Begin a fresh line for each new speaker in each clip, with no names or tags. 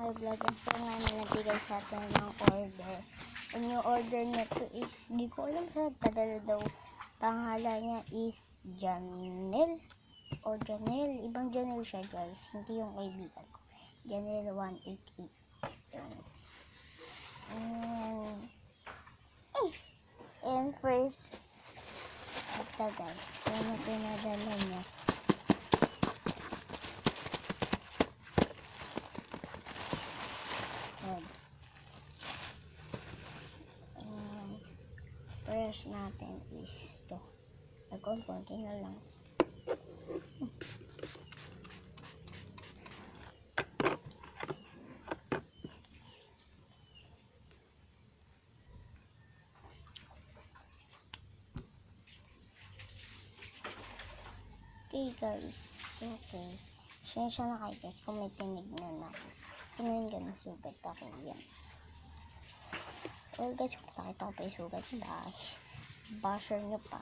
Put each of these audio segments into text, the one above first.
Hello vlog, so nga nagbigay sa atin ng order. And yung order na to is, di ko alam sa padala daw. Pangalan niya is Janelle o Janelle. Ibang Janelle siya guys, hindi yung kaibigan ko. Janelle 188. And first, ito guys, yung pinadala niya. First natin is ito. Konti na lang. Okay guys, okay. Siya na kayo guys kung may tinignan na. Kasi ngayon ganun sugat ako yan. Well guys, kung nakita ko pa yung sugat niya, basher nyo pa.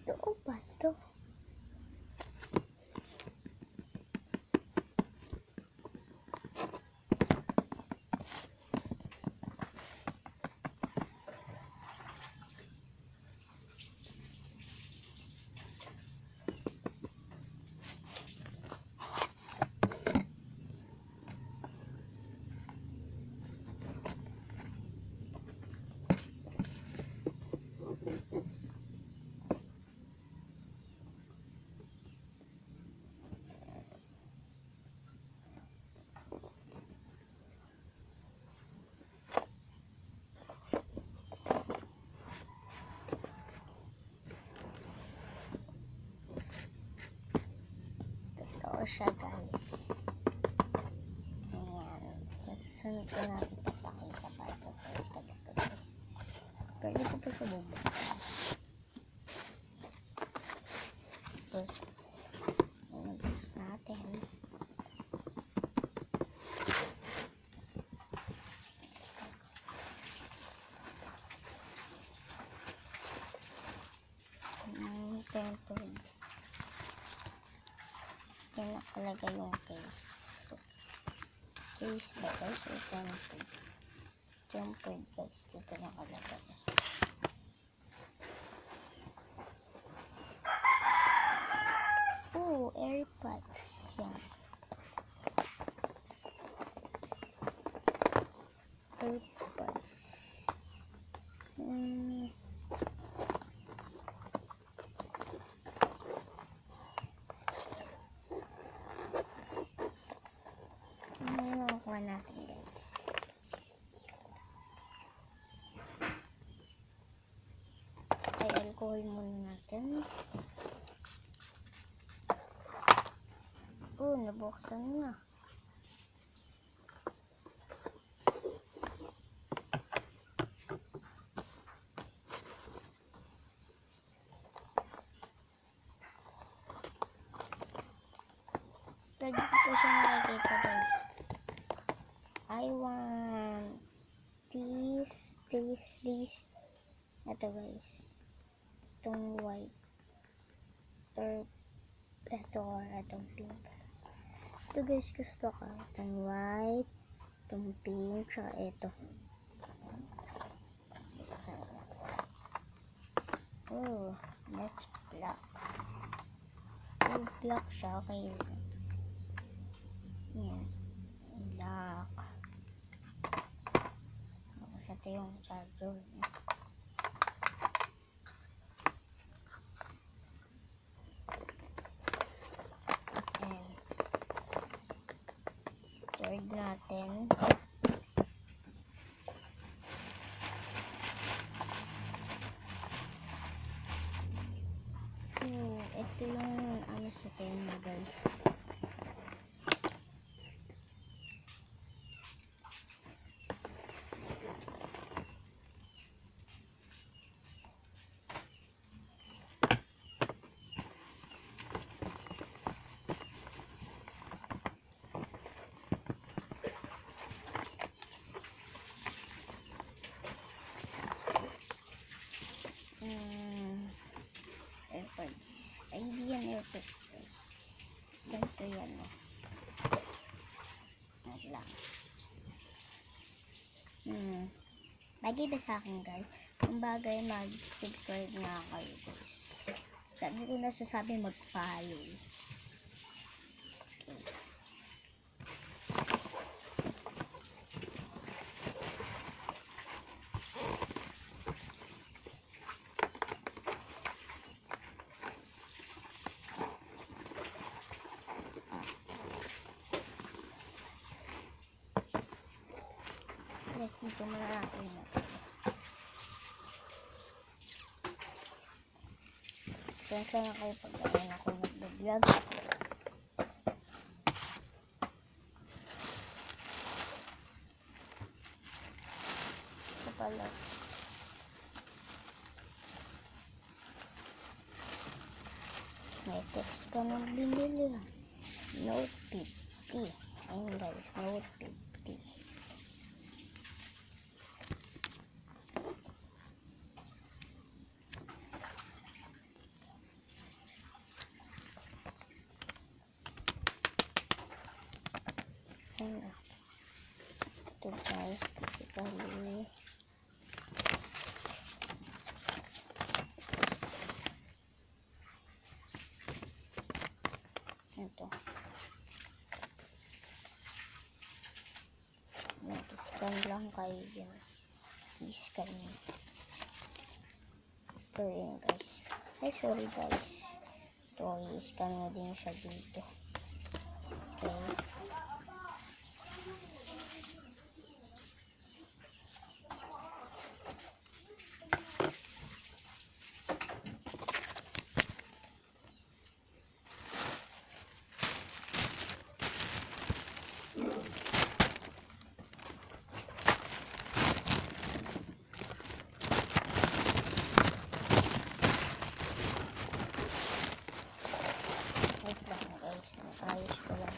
Ito ba ito? Siya guys. Ayan. Sa susunod ko natin ipapakita para sa face ka dito guys. Pero dito po ito bubuksan. Tapos, nabuksan natin. Tempered. Yan nakalagay yung case. Case ba guys? O tempered? Tempered guys. Dito nakalagay. Oh, AirPods. Yan. AirPods. Nakuha natin guys. Ay, alcohol muna natin. Oh, nabuksan na. Pwede ko siya makikita guys. I want this. Ito guys. Itong white. Or itong pink. Ito guys, gusto ko. Itong white. Itong pink. Tsaka ito. Oh, that's black. Oh, black siya. Okay. Yan. Black. Tapos ito yung charger niya. And third natin. Oh, ito yung ano sa tema guys. Ayan o. Wait lang. Lagi ba sa akin guys? Kung bagay mag-subscribe na kayo guys. Sabi ko na sasabi mag-follow. Okay. Yes, dito muna natin na. Sensya na kayo pag gawin ako nag-vlog. Ito pala. May text pa nang binili. Note 50. Ayun guys, Note 50. Ito guys, basically ito mag-scan lang kayo dyan, i-scan nyo ito yun guys. Ay sorry guys, ito i-scan mo din siya dito. Okay, wait lang guys, ayos ko lang.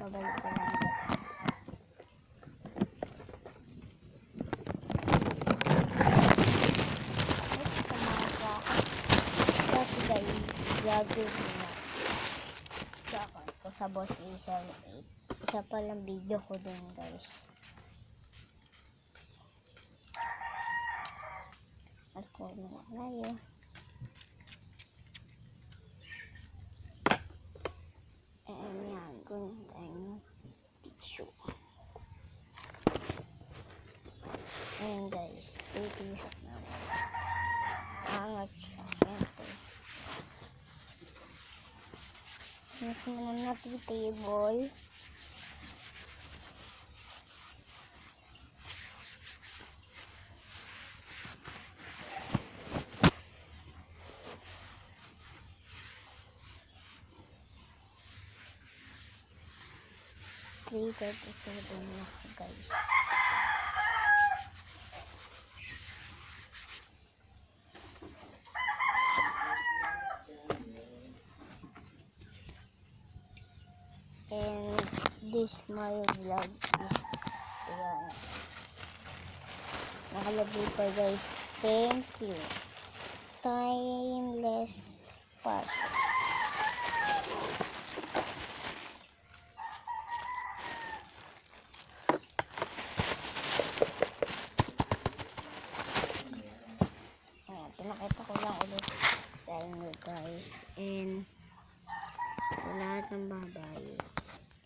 Babalik ko lang guys. Kasi guys, gagawin na tsaka ko sa boss isa pa lang video ko din guys. Ako na ngayon. Ayan, kung tayo tissue. Ayan guys, t-shirt naman. Angat siya, syempre. Mas muna natin table. Created sa na guys. And this my vlog is ayan. Nakalagay pa guys. Thank you. Timeless fashion. Ayan, pinakita ko lang ulit sa inyo guys. And sa lahat ng babae,